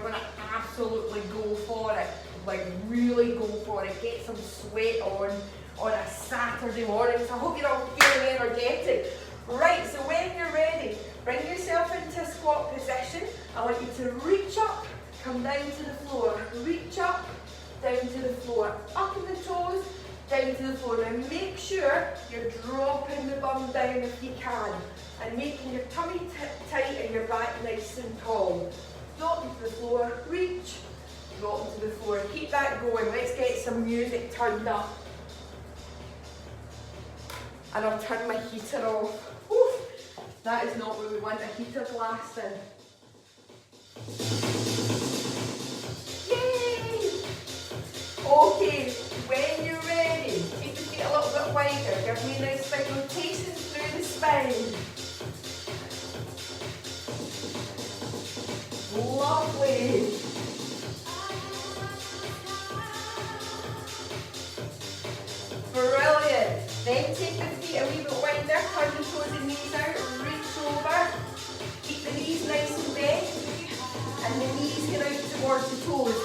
we're going to absolutely go for it. Like really go for it. Get some sweat on a Saturday morning. So I hope you're all feeling energetic. Right, so when you're ready, bring yourself into a squat position. I want you to reach up, come down to the floor. Reach up, down to the floor. Up on the toes, down to the floor. Now make sure you're dropping the bum down if you can. And making your tummy tight and your back nice and tall. Drop into the floor, reach, drop into the floor. Keep that going. Let's get some music turned up. And I'll turn my heater off. Whew. That is not what we want a heater blasting. Yay! Okay, when you're ready, take the feet a little bit wider. Give me a nice big rotation through the spine. Lovely. Brilliant. Then take the feet a wee bit wider, turn the toes and knees out, reach over. Keep the knees nice and bent, and the knees get out towards the toes.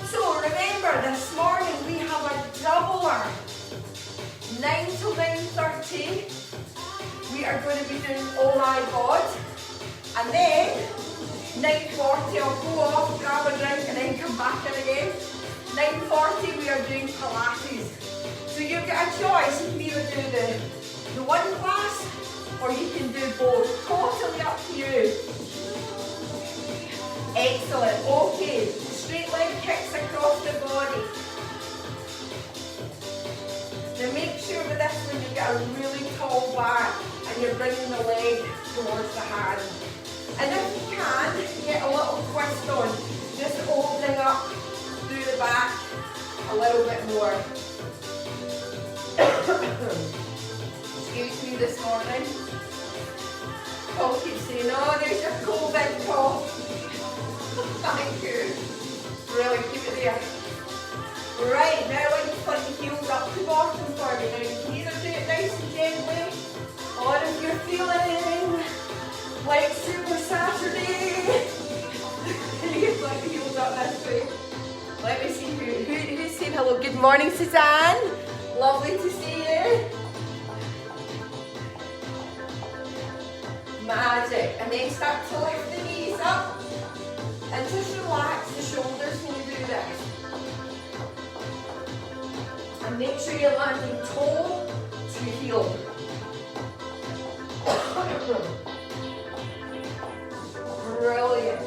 So remember, this morning we have a doubler. 9 till 9:30. We are going to be doing Oh My Bod. And then 9:40 I'll go off, grab a drink and then come back in again. 9:40 we are doing Pilates. So you get a choice, you can either do the one class or you can do both. Totally up to you. Excellent, okay. Straight leg kicks across the body. Now make sure with this one you get a really tall back and you're bringing the leg towards the hand. And if you can, get a little twist on, just opening up through the back a little bit more. Excuse me this morning. Paul keeps saying, oh, there's your COVID cough. Thank you. Really, keep it there. Right, now I want you to put the heels up to bottom for me. Now you can either do it nice and gently, or if you're feeling like Super Saturday, you can put the heels up this way. Let me see who's saying hello. Good morning, Suzanne. Lovely to see you. Magic. And then start to lift the knees up. And just relax the shoulders when you do this. And make sure you're landing toe to heel. Brilliant.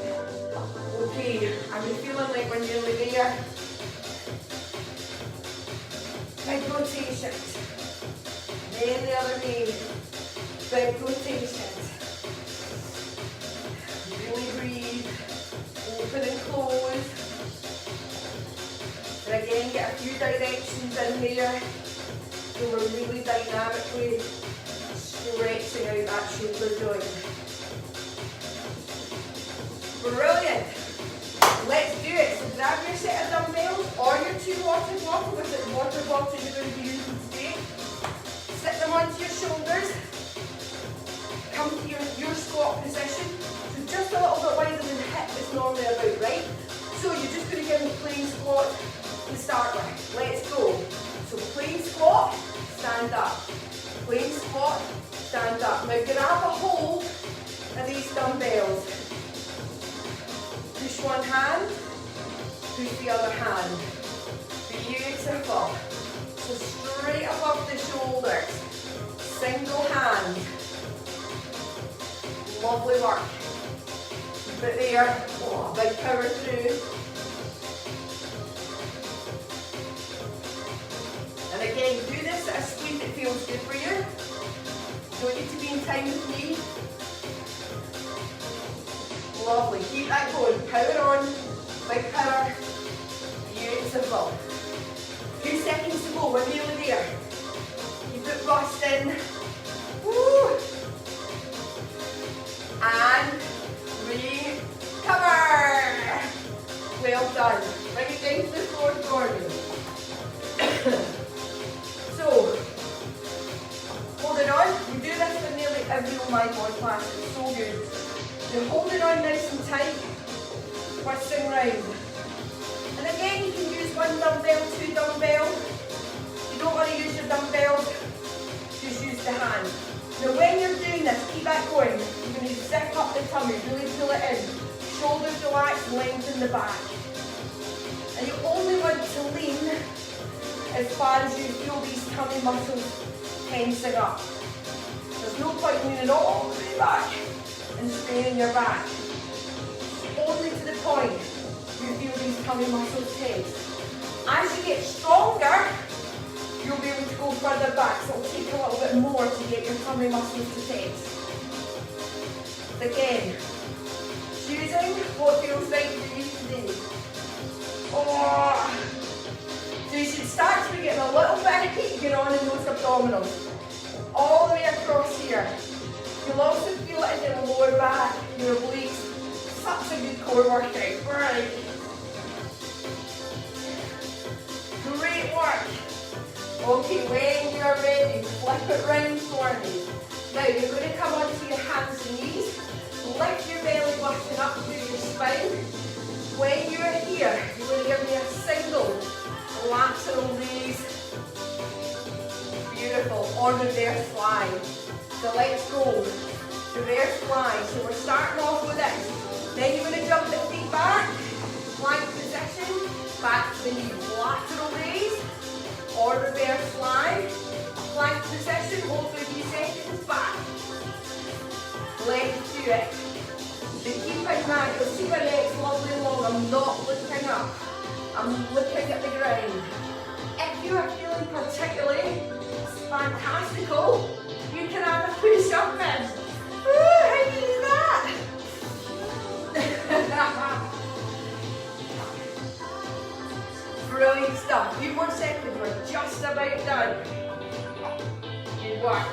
Okay, are you feeling like when you're nearly there? Big rotations. Then the other knee. Big rotations. Really breathe. Open and close. And again, get a few directions in here. So we're really dynamically stretching out that shoulder joint. Brilliant. Let's do it. So grab your set of dumbbells or your 2 water bottles, if it's water bottles you're going to be using today. Sit them onto your shoulders. Come to your squat position. So just a little bit wider than the hip is normally about, right? So you're just going to give me plain squat to start with. Let's go. So plain squat, stand up. Plain squat, stand up. Now grab a hold of these dumbbells. Push one hand, push the other hand. Beautiful. So straight above the shoulders. Single hand. Lovely work. Keep it there. Oh, big power through. And again, do this at a speed that feels good for you. You don't need to be in time with me. Lovely, keep that going, power on, big power, beautiful. 2 seconds to go, we're nearly there. Keep it busting. Woo. And recover. Well done. Bring it down to the floor for me. So, hold it on. We do this with nearly every My Bod class, it's so good. You're holding on nice and tight. twisting round. And again, you can use one dumbbell, two dumbbells. If you don't want to use your dumbbells, just use the hand. Now when you're doing this, keep that going. You're going to zip up the tummy, really pull it in. Shoulders relax, lengthen the back. And you only want to lean as far as you feel these tummy muscles tensing up. There's no point leaning all the way back and straining your back. Only to the point you feel these tummy muscles tense. As you get stronger, you'll be able to go further back, so it'll take a little bit more to get your tummy muscles to tense. Again, choosing what feels right for you today. Oh. So you should start to be getting a little bit of heat going on in those abdominals. All the way across here. You'll also feel it in your lower back, your obliques. Such a good core workout. Right. Great work. Okay, when you're ready, flip it round for me. Now you're going to come onto your hands and knees. Lift your belly button up through your spine. When you're here, you're going to give me a single lateral raise. Beautiful. Or reverse fly. So let's go. Reverse fly. So we're starting off with this. Then you're going to jump the feet back. Plank position. Back to the knee. Lateral raise. Or reverse fly. Plank position. Hold for a few seconds. Back. Let's do it. So keep in mind, you'll see my legs lovely and long. I'm not looking up. I'm looking at the ground. If you are feeling particularly fantastical, you can add a push-up in. Woo, how good is that? Brilliant stuff. A few more seconds, we're just about done. Good work.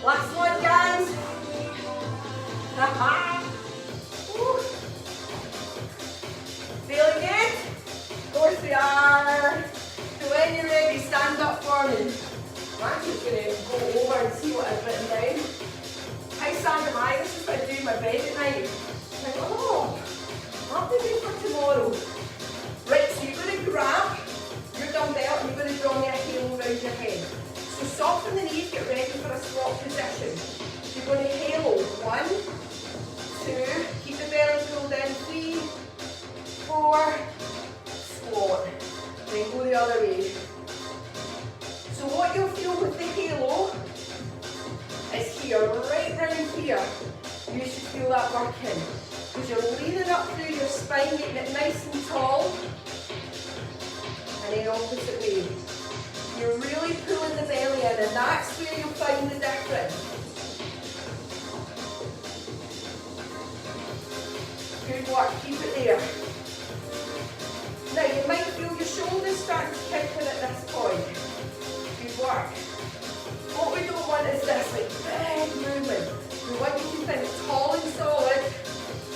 Last one, guys. Feeling good? Of course we are. So when you're ready, stand up for me. I'm just going to go over and see what I've written down. How sad am I? This is what I do in my bed at night. I'm like, oh, I'll be good for tomorrow. Right, so you're going to grab your dumbbell and you're going to draw me a halo around your head. So soften the knees, get ready for a squat position. So you're going to halo. 1, 2, keep the belly pulled in. 3, 4, squat. Then go the other way. So what you'll feel with the halo is here, right round here. You should feel that working. Because you're leaning up through your spine, getting it nice and tall. And then opposite way. You're really pulling the belly in, and that's where you'll find the difference. Good work, keep it there. Now you might feel your shoulders starting to kick in at this point. Good work. What we don't want is this like big movement. We want you to think tall and solid,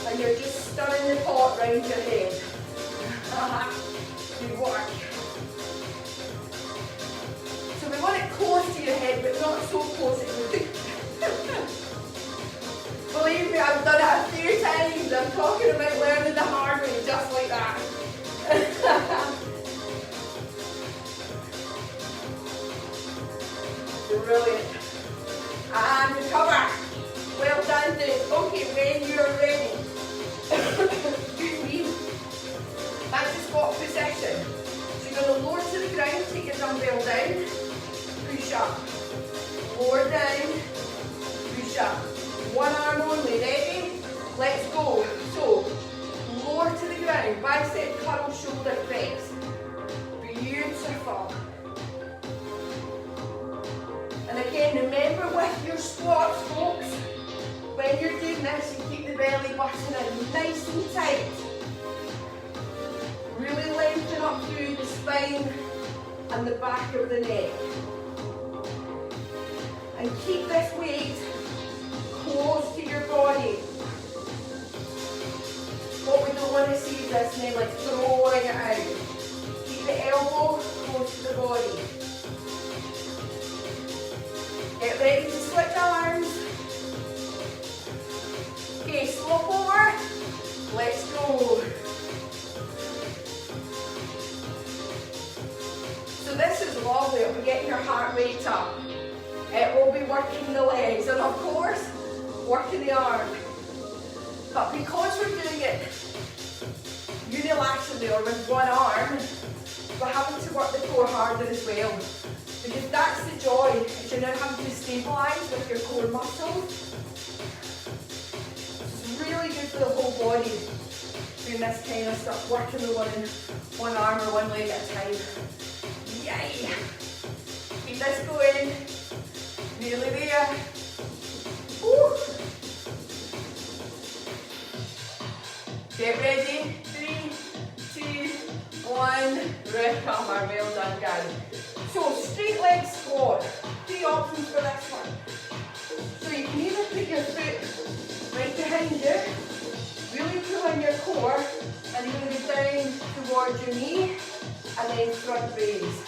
and you're just stirring the pot round your head. Good work. So we want it close to your head, but not so close it would be. Believe me, I've done it a few times. I'm talking about learning the hard way, just like that. Brilliant. And recover. Well done, dude. Okay, when you're ready. Excuse me. Back to squat position. So you're going to lower to the ground, take your dumbbell down, push up. Lower down, push up. One arm only, ready? Let's go. So, lower to the ground, bicep curl, shoulder flex. Beautiful. And again, remember with your squats, folks, when you're doing this, you keep the belly button in nice and tight. Really lengthen up through the spine and the back of the neck. And keep this weight close to your body. What we don't want to see is this neck like throwing it out. Keep the elbow close to the body. Get ready to switch arms. Flop over. Let's go. So this is lovely. We're getting your heart rate up. It will be working the legs and of course, working the arm. But because we're doing it unilaterally or with one arm, we're having to work the core harder as well. Because that's the joy, is you're now having to stabilise with your core muscles. It's really good for the whole body doing this kind of stuff, working with one arm or one leg at a time. Yay! Keep this going. Nearly there. Woo. Get ready. 3, 2, 1. Recover. Well done, guys. So, straight leg squat. 3 options for this one. So you can either put your foot right behind you, really pull in your core, and you're going to go down towards your knee, and then front raise.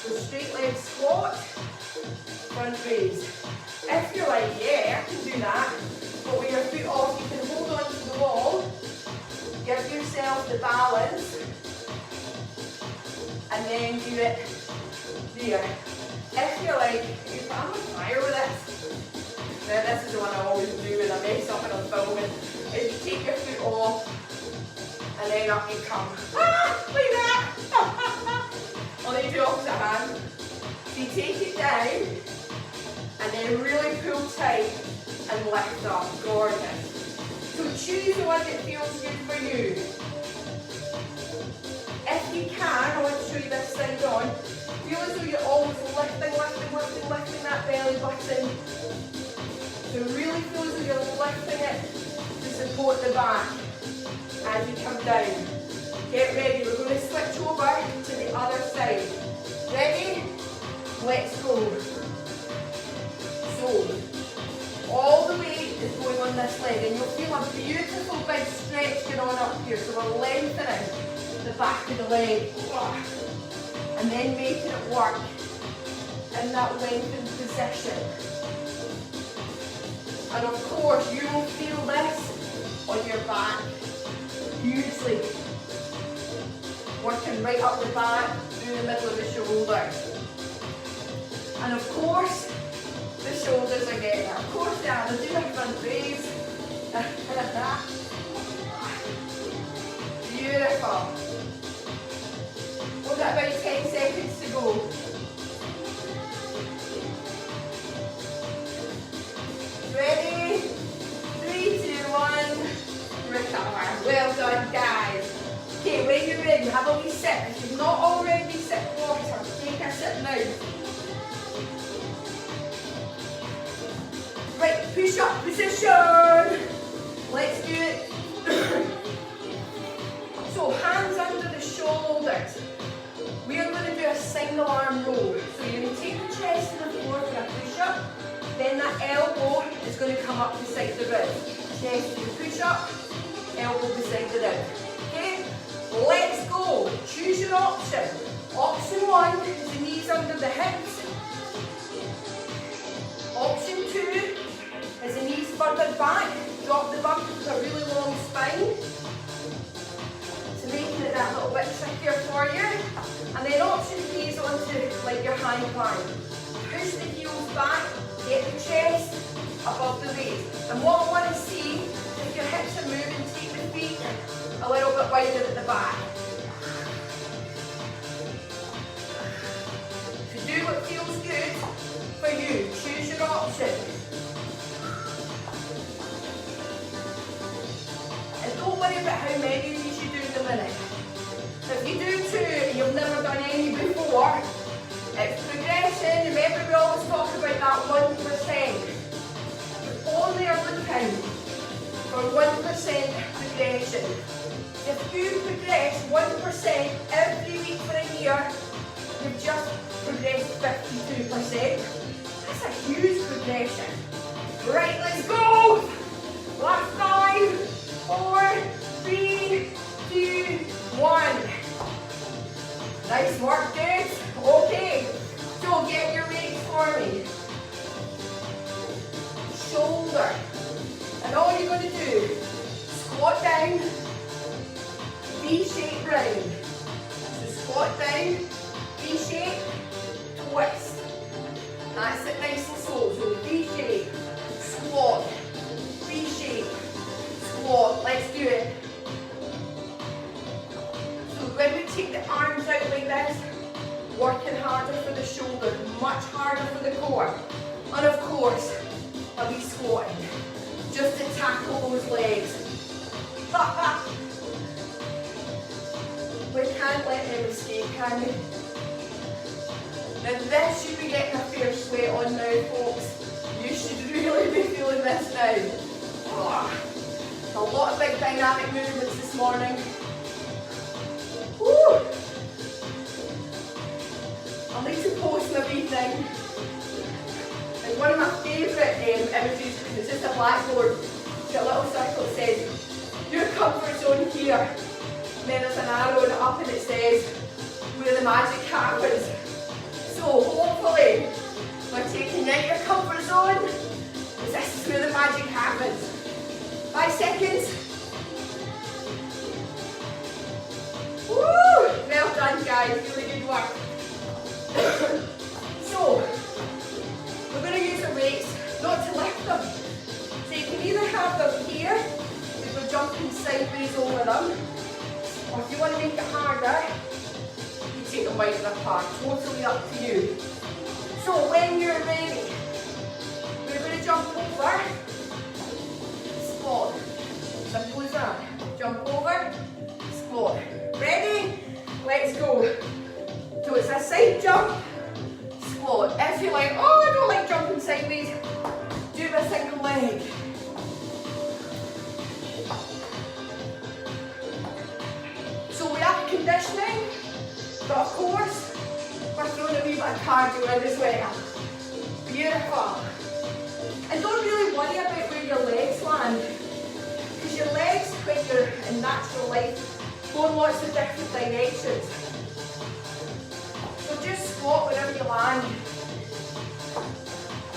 So straight leg squat, front raise. If you're like, yeah, I can do that, but with your foot off, you can hold on to the wall, give yourself the balance, and then do it there. If you're like, I'm on fire with this, then this is the one I always do when I mess up and I'm filming, is you take your foot off, and then up you come. Ah, like that! I'll need the opposite hand. So you take it down, and then really pull tight and lift up. Gorgeous. So choose the one that feels good for you. If you can, I want to show you this side on. Feel as though you're always lifting that belly button. So really feel as though you're lifting it to support the back as you come down. Get ready, we're going to switch over to the other side. Ready? Let's go. So, all the weight is going on this leg, and you'll feel a beautiful big stretch going on up here. So we're lengthening the back of the leg, and then making it work in that lengthened position. And of course, you will feel this on your back hugely. Working right up the back, through the middle of the shoulders. And of course, the shoulders again. Of course they are. They're doing a front raise. Beautiful. We've got about 10 seconds to go. Ready? 3, 2, 1. Recover. Well done, guys. Okay, when you're ready, have a wee sip. If you've not already sipped water, take a sip now. Right, push up position. Let's do it. So, hands under the shoulders. We are going to do a single arm roll. So you're going to take the chest to the floor for a push up. Then that elbow is going to come up beside the rib. Chest to the push up, elbow beside the rib. Okay? Let's go. Choose your option. Option 1 is the knees under the hips. Option 2 is the knees further back. Drop the bum with a really long spine. So making it that little bit trickier for you. And then option 3 is onto like your high plank. Push the heels back, get the chest above the waist. And what I want to see, if your hips are moving, take the feet a little bit wider at the back. So do what feels good for you. Choose your option. And don't worry about how many of these you do in a minute. If you do 2 and you've never done any before, it's progression. Remember, we always talk about that 1%. We only are looking for 1% progression. If you progress 1% every week for a year, you've just progressed 52%. That's a huge progression. Right, let's go. Last 5, 4, 3, 2, 1. Nice work, dudes. Okay, so get your weights for me. Shoulder. And all you're going to do squat down, V-shape round. So squat down, V-shape, twist. That's it, nice and slow. So V-shape, squat, V-shape, squat. Let's do it. So when we take the arms out like this, working harder for the shoulder, much harder for the core. And of course, I'll be squatting, just to tackle those legs. We can't let them escape, can we? Now this should be getting a fair sweat on now, folks. You should really be feeling this now. A lot of big dynamic movements this morning. Woo. I'll need to post my wee thing. It's one of my favourite images because it's just a blackboard. It's got a little circle that says, your comfort zone here. And then there's an arrow up and it says, where the magic happens. So hopefully, by taking you out your comfort zone, this is where the magic happens. 5 seconds. Woo! Well done guys, really good work. So, we're going to use our weights, not to lift them. So you can either have them here, if we're jumping sideways over them, or if you want to make it harder, you take them wider apart, totally up to you. So when you're ready, we're going to jump over, squat. Simple as that. Jump over, squat. Ready? Let's go. So it's a side jump, squat. If you're like, oh, I don't like jumping sideways, do it with a single leg. So we are conditioning, but of course, we're throwing a wee bit of cardio in as well. Beautiful. And don't really worry about where your legs land, because your legs, when you're in natural life, go in lots of different directions. So just squat wherever you land.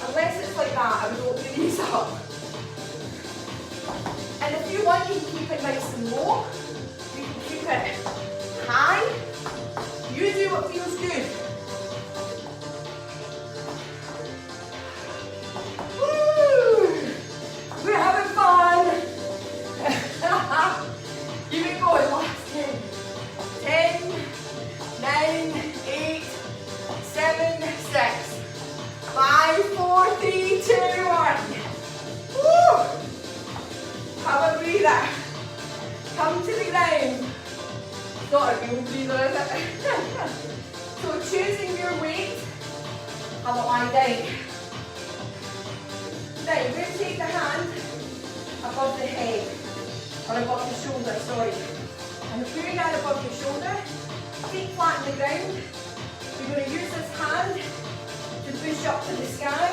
Unless it's like that, I would open your knees up. And if you want, you can keep it nice and low. You can keep it high. You do what feels good. Woo! We're having fun. Keep it going, last 10. 10, 9, 8, 7, 6, 5, 4, 3, 2, 1. Woo! Have a breather. Come to the ground. Not a real breather, is it? So choosing your weight, have a lie down. Now we're going to take the hand above the head, or above the shoulder, sorry. And if you're down above your shoulder, feet flat on the ground, you're going to use this hand to push up to the sky,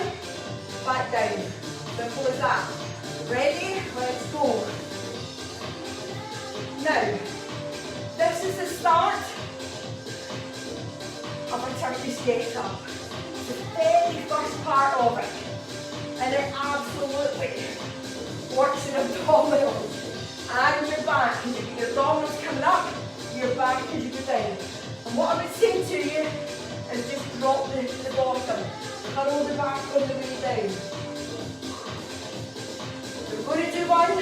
back down. Simple as that. Ready? Let's go. Now, this is the start of a Turkish get-up. It's the very first part of it. And it absolutely works your abdominals and your back. Because you get your abdominals coming up, your back as you go down. And what I would say to you is just drop the bottom. Curl the back on the way down. So we're going to do one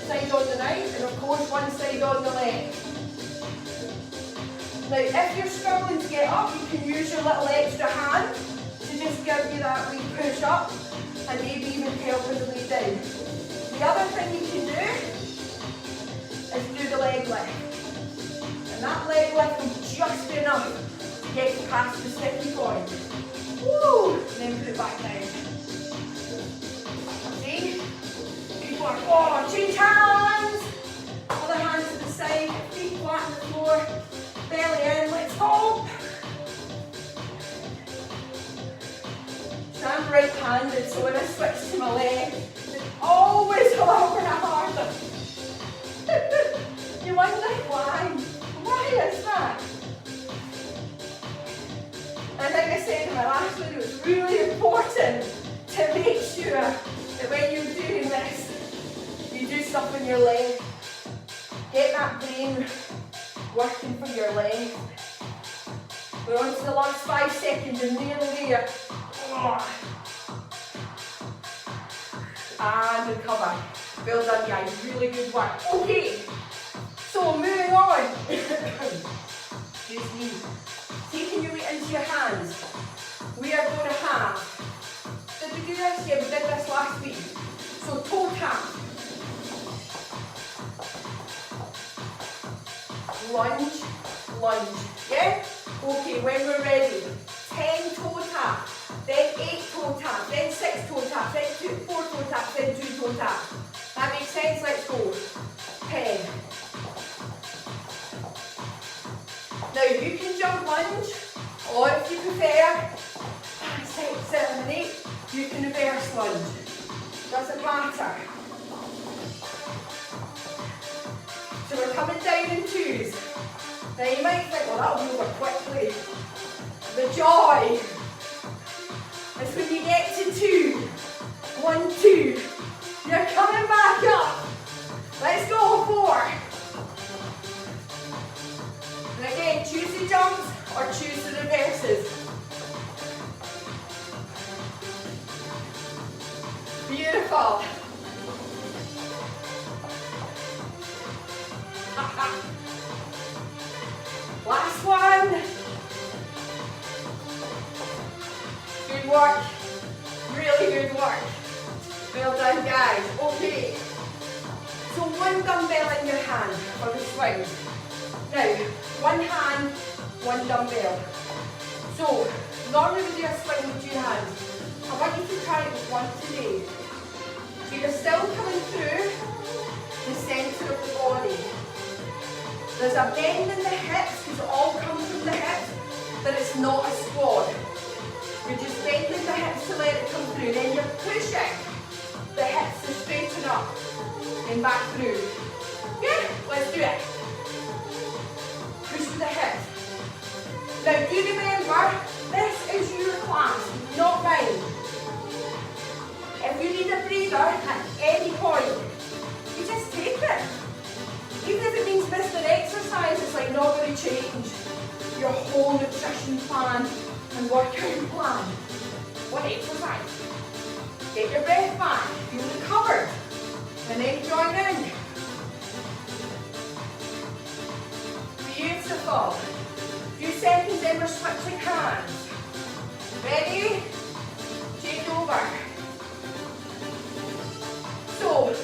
side on the right and of course one side on the left. Now if you're struggling to get up, you can use your little extra hand to just give you that wee push up and maybe even help on the way down. The other thing you can do is do the leg lift. And that leg lift will just be enough to get you past the sticky point. Woo! And then put it back down. See? People are, oh, change hands! Other hand to the side, feet flat on the floor, belly in, let's go! So I'm right-handed, so when I switch to my leg, it's always a little bit harder. You wonder why? Why is that? And like I said in my last video, it's really important to make sure that when you're doing this, you do up in your leg. Get that brain working for your leg. We're on to the last 5 seconds and nearly there. And recover. Well done, guys. Really good work. Okay, so moving on. Excuse me. Taking your weight into your hands. We are going to have, did we do this? Yeah, we did this last week. So toe tap. Lunge, lunge. Yeah? Okay, when we're ready, 10 toe tap, then 8 toe tap, then 6 toe tap, then 4 toe tap, then 2 toe tap. That makes sense? Let's go. 10. Now you can jump lunge, or if you prefer, 5, 6, 7 and 8, you can reverse lunge. Doesn't matter. So we're coming down in 2s. Now you might think, well, that'll be over quickly. The joy is when you get to 2. 1, 2. You're coming back up. Let's go. 4. And again, choose the jumps or choose the reverses. Beautiful. Last one. Good work. Really good work. Well done, guys. Okay. So 1 dumbbell in your hand for the swing. Now, 1 hand, 1 dumbbell. So, normally we do a swing with 2 hands. I want you to try it with 1 today. So you're still coming through the centre of the body. There's a bend in the hips, because it all comes from the hips, but it's not a squat. You're just bending the hips to let it come through. Then you're pushing the hips to straighten up and back through. Yeah, let's do it. Push with the hips. Now do remember, this is your class, not mine. If you need a breather at any point, you just take it. Even if it means missing an exercise, it's like not going to change your whole nutrition plan and workout plan. 1 exercise. Get your breath back, feel recovered, and then join in. Beautiful. Few seconds, then we're switching hands. Ready? Take over. So,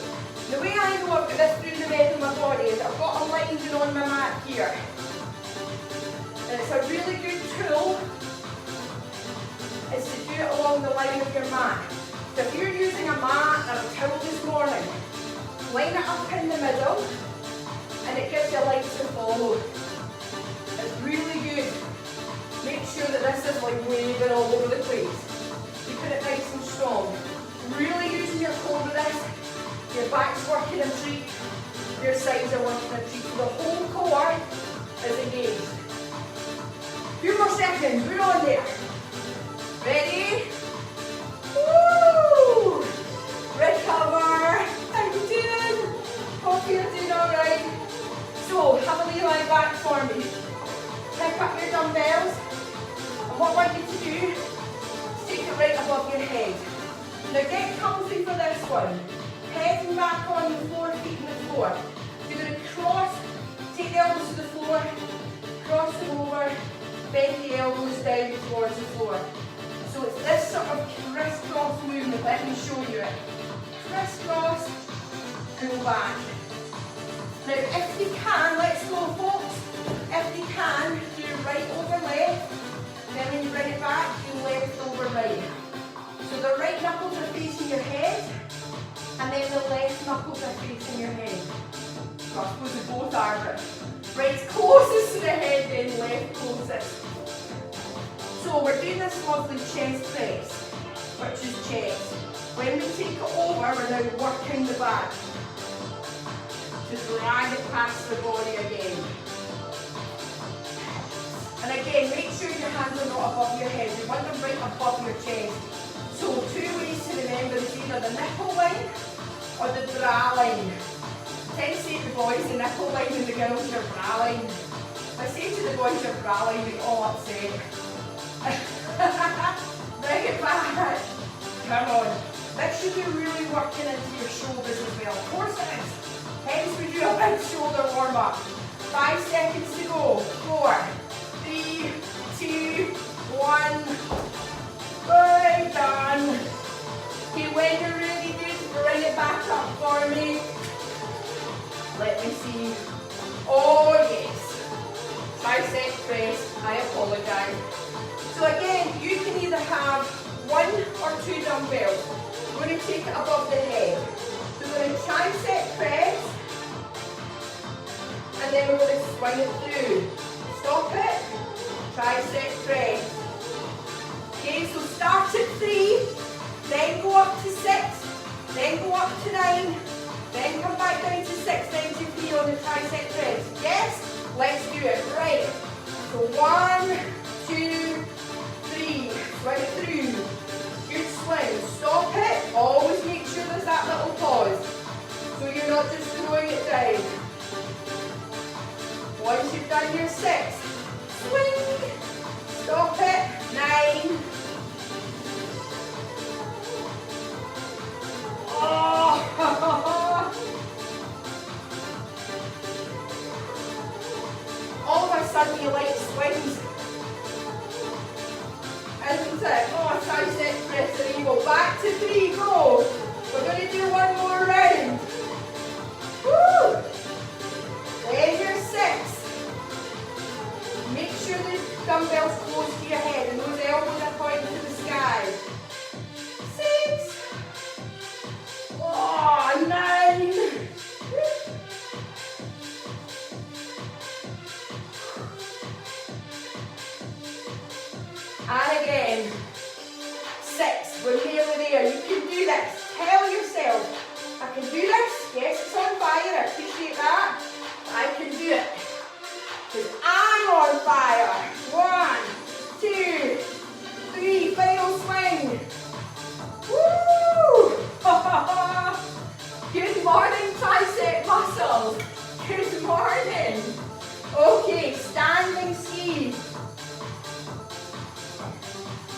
the way I know I've got this through the bed of my body is I've got a line going on my mat here. And it's a really good tool is to do it along the line of your mat. So if you're using a mat or a towel this morning, line it up in the middle and it gives you light to follow. It's really good. Make sure that this is like waving all over the place. Keep it nice and strong. Really using your core with this. Your back's working a treat, your sides are working a treat. So the whole core is engaged. Few more seconds, we're on there. Ready? Woo! Recover. How you doing? Hope you're doing alright. So, have a wee lie back for me. Pick up your dumbbells. And what I want you to do is take it right above your head. Now get comfy for this one. Head and back on the floor, feet on the floor. You're going to cross, take the elbows to the floor, cross them over, bend the elbows down towards the floor. So it's this sort of crisscross movement. Let me show you it. Crisscross, pull back. Now if you can, let's go folks. If you can, do right over left. Then when you bring it back, do left over right. So the right knuckles are facing your head. And then the left knuckles are facing your head. So I suppose they both are, but right closest to the head, then left closest. So we're doing this lovely chest press, which is chest. When we take it over, we're now working the back to drag it past the body again. And again, make sure your hands are not above your head. You want them right above your chest. So 2 ways to remember is either the nipple line or the bra line. tend to say to the boys, the nipple line and the girls, your bra line. If I say to the boys, your bra line, they get all upset. Bring it back. Come on. This should be really working into your shoulders as well. Of course it is. Hence we do a big shoulder warm up. 5 seconds to go. 4, 3, 2, 1. Good, done. Okay, when you're ready, just bring it back up for me. Let me see. Oh yes. Tricep press. I apologise. So again, you can either have 1 or 2 dumbbells. We're going to take it above the head. So we're going to tricep press. And then we're going to swing it through. Stop it. Tricep press. Okay, so start at 3. Then go up to 6. Then go up to 9. Then come back down to 6. Then to 3 on the tricep press. Yes? Let's do it. Right. So 1, 2, 3. Swing it through. Good swing. Stop it. Always make sure there's that little pause. So you're not just throwing it down. Once you've done your 6, swing. Stop it. 9. Oh. All of a sudden you like swings. Isn't it? Oh, tricep press, there you go. Back to 3, go. We're going to do one more round. Woo! Then your 6. Make sure the dumbbells close to your head and those elbows are pointing to the sky. 6. Oh, 9. And again. 6. We're nearly there. You can do this. Tell yourself, I can do this. Yes, it's on fire. I appreciate that. I can do it. Because I'm on fire. 1, 2, 3. Final swing. Woo! Good morning, tricep muscles. Good morning. Okay, standing ski.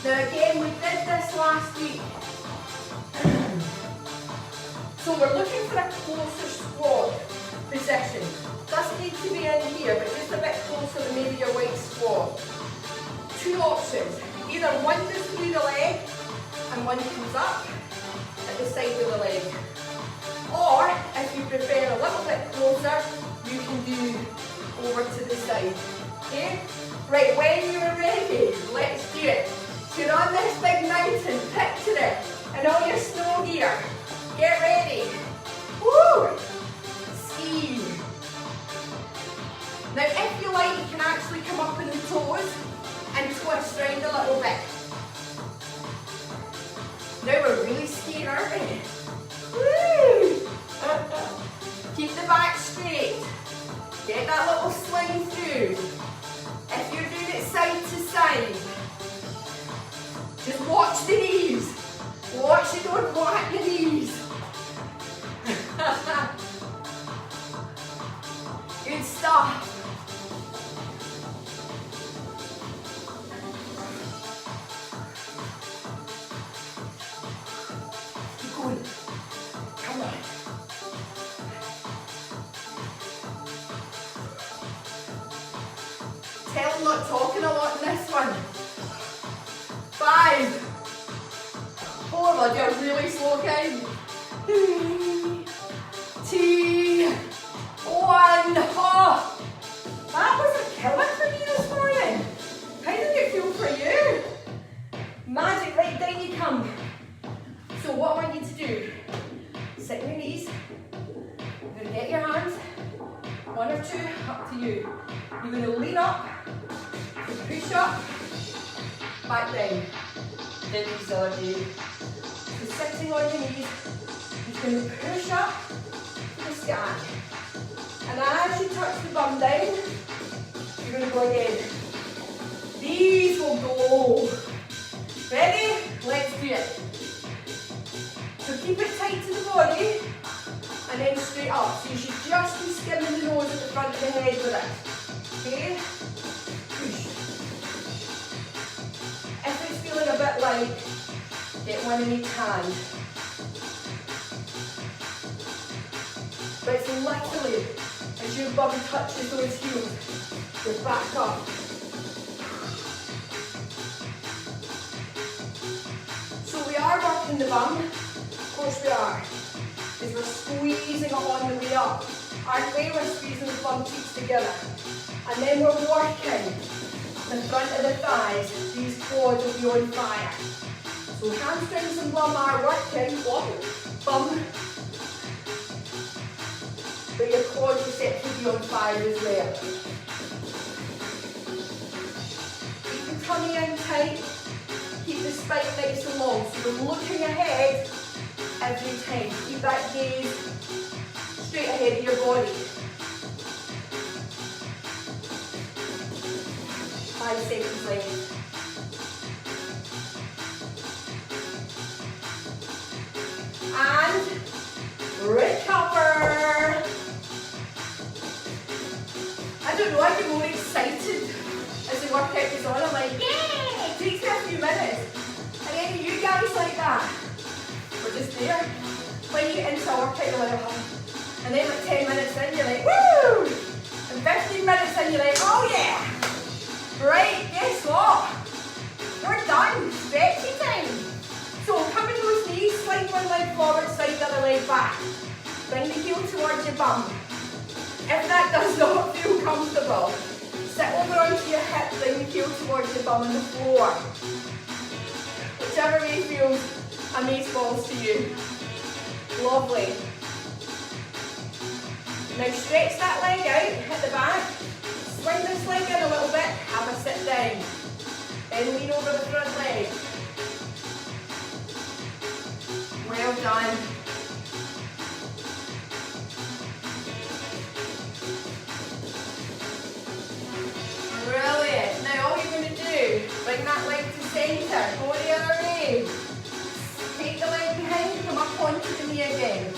Now again, we did this last week. So we're looking for a closer squat position. Doesn't need to be in here, but just a bit closer than maybe your white squat. 2 options. Either one goes through the leg and one comes up at the side of the leg. Or, if you prefer a little bit closer, you can do over to the side. Okay? Right, when you're ready, let's do it. So you're on this big mountain, picture it, and all your snow gear. Get ready. Woo! Ski. Now, if you like, you can actually come up on the toes and twist around a little bit. Now we're really skiing, aren't we? Woo! Keep the back straight. Get that little swing through. If you're doing it side to side, just watch the knees. Watch you don't whack the knees. Good stuff. Keep going. Come on. Tell I'm not talking a lot in this one. 5, 4, I'll do a really slow count. 3, 2, 1. Oh, that was a killer for me this morning. How did it feel for you? Magic, right down you come. So what I want you to do, sit on your knees. You're going to get your hands, 1 or 2, up to you. You're going to lean up, push up, back down. Then these are you. So sitting on your knees, you're going to push up to the sky. And as you touch the bum down, you're going to go again. These will go. Ready? Let's do it. So keep it tight to the body and then straight up. So you should just be skimming the nose at the front of the head with it. Okay? Push. If it's feeling a bit light, get one in each hand. But it's literally, as your bum touches those heels, you're back up. So we are working the bum, of course we are, because we're squeezing it on the way up. Aren't we? We're squeezing the bum cheeks together. And then we're working the front of the thighs. These quads will be on fire. So hamstrings and bum are working. Bum. But your quadriceps will be on fire as well. Keep the tummy in tight. Keep the spine nice and long. So you're looking ahead every time. Keep that gaze straight ahead of your body. 5 seconds left. And recover. I don't know, I get more excited as the workout goes on. I'm like, yeah, it takes me a few minutes. And any of you guys like that? We're just there. When you get into a workout, you're like, oh. And then like 10 minutes in, you're like, woo! And 15 minutes in, you're like, oh yeah! Right, guess what? We're done. Stretchy time. So come in those knees, slide one leg forward, slide the other leg back. Bring the heel towards your bum. If that does not feel comfortable, sit over onto your hip, bring the heel towards your bum on the floor. Whichever way feels amazeballs to you. Lovely. Now stretch that leg out, hit the back. Swing this leg in a little bit, have a sit down. Then lean over the front leg. Well done. Brilliant. Now all you're going to do, bring that leg to centre, go the other way. Take the leg behind, come up onto the knee again.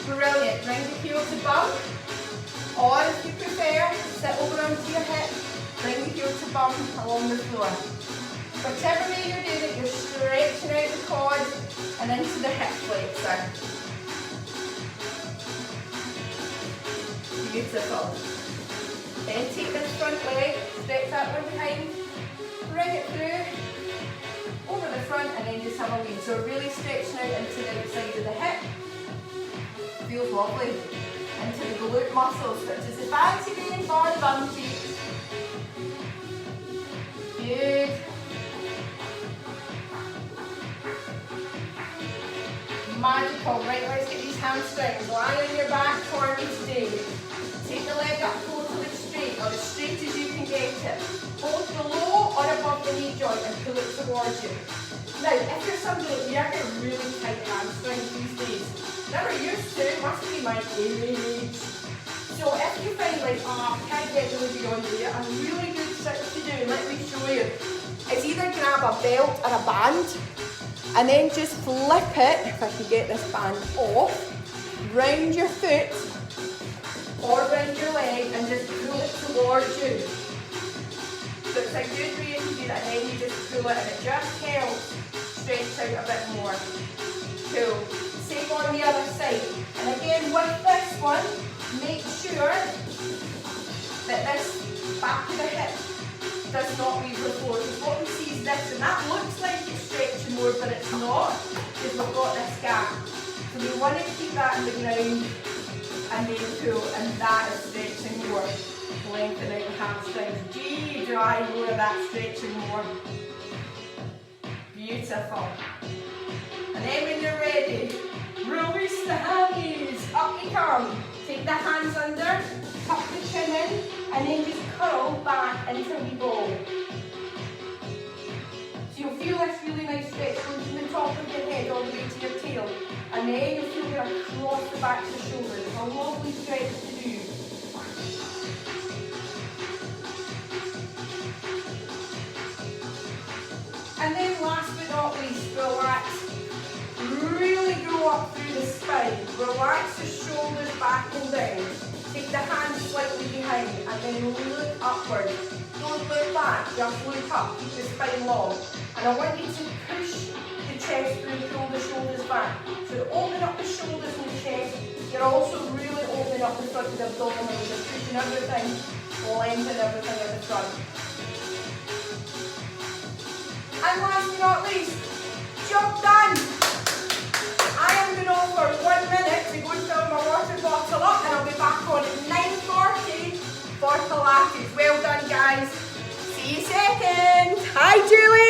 Brilliant. Bring the heel to bum. Or if you prefer, sit over onto your hip, bring the heel to bum along the floor. Whichever way you're doing it, you're stretching out the quad and into the hip flexor. Beautiful. Then take this front leg, stretch that one behind, bring it through, over the front and then just have a lean. So really stretching out into the outside of the hip. Feels lovely. Into the glute muscles, which is the fancy name for the bum cheeks. Good. Magical. Right, let's get these hamstrings. Lie on your back for me today. Take the leg up totally straight, or as straight as you can get it. Both below or above the knee joint and pull it towards you. Now, if you're somebody like me, I get really tight hamstrings these days. Never used to, it must be my age. So if you find like, oh, I can't get really beyond here, a really good trick to do, let me show you, is either grab a belt or a band, and then just flip it, if I can get this band off, round your foot, or round your leg, and just pull it towards you. So it's a good way to do that, and then you just pull it, and it just helps stretch out a bit more. Cool. Same on the other side. And again, with this one, make sure that this back of the hip does not leave the floor. Because what we see is this, and that looks like it's stretching more, but it's not, because we've got this gap. So we want to keep that in the ground and then pull, and that is stretching more. Lengthen out the hamstrings. Gee, do I know that stretching more? Beautiful. And then when you're ready, release the hammies. Up you come. Take the hands under, tuck the chin in, and then just curl back into a wee ball. So you'll feel this really nice stretch going from the top of your head all the way to your tail. And then you'll feel it across the back of the shoulders. It's a lovely stretch to do. And then last but not least, relax. Really go up through the spine. Relax the shoulders. shoulders back and down. Take the hands slightly behind and then look upward. Don't look back, just look up. Keep the spine long. And I want you to push the chest through, pull the shoulders back. So open up the shoulders and the chest. You're also really opening up the front of the abdominals. You're pushing everything, lengthen everything at the front. And last but not least, job done. I am going to offer 1 minute to go and fill my water bottle up, and I'll be back on at 9:40 for Pilates. Well done, guys. See you second. Hi, Julie.